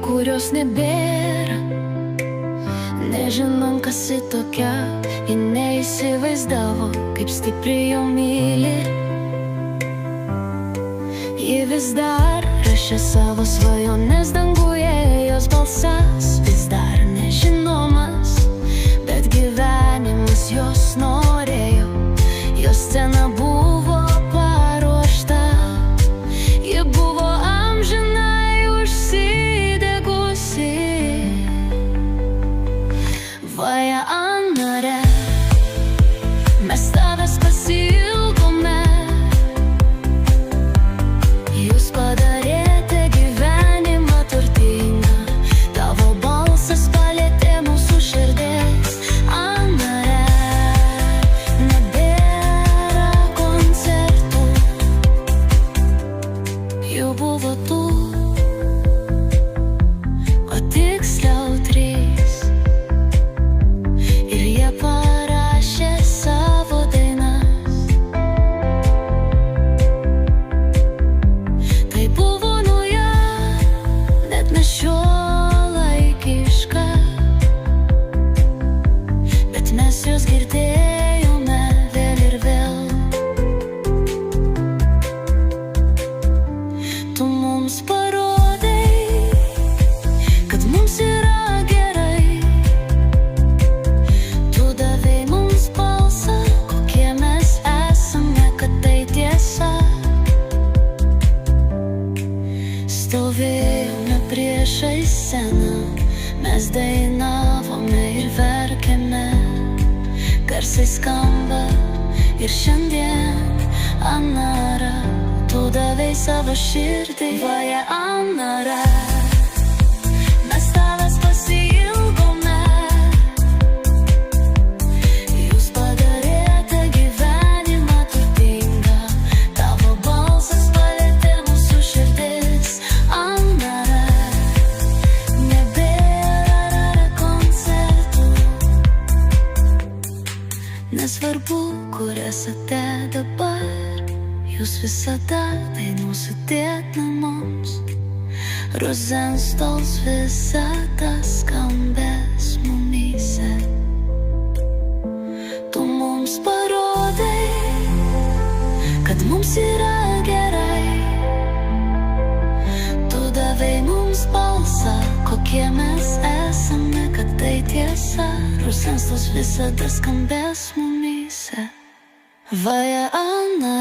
kurios nebėra. Nežinom, kas ji tokia, ji neįsivaizdavo, kaip stipriai jo myli. Ji vis dar rašė savo svajones danguje, jos balsas vis dar nežinomas, bet gyvenimas jos norėjo, jos scena buvo paruošta. Ji buvo amžinai užsidegusi. Vaja Anare, mes tavęs pasiilgome. Jūs padarėte gyvenimą turtingą, tavo balsas palietė mūsų širdis. Anare, nebėra koncertų, jų buvo tu, o tiksliau 3. Ir jie parašė savo dainas. Tai buvo nauja, net ne šiuolaikiška, bet mes jos girdėjome vėl ir vėl. Tu mums parodai, kad mums yra gerai. Tu davei mums balsą, kokie mes esame, kad tai tiesa. Stovėjome priešais sceną, mes dainavome ir verkėme. Garsai skamba ir šiandien. Anara, tu davei savo širdį. Vaja Anara, mes tavęs pasiilgome. Jūs padarėte gyvenimą turtingą, tavo balsas palietė mūsų širdis. Anara, nebėra koncertų. Nesvarbu, kur esate dabar, jūs visada dainuosite mums. Rozenstols visada skambės mumyse. Tu mums parodai, kad mums yra gerai. Tu davei mums balsą, kokie mes esame, kad tai tiesa. Rozenstols visada skambės mumyse. Vaja Anara.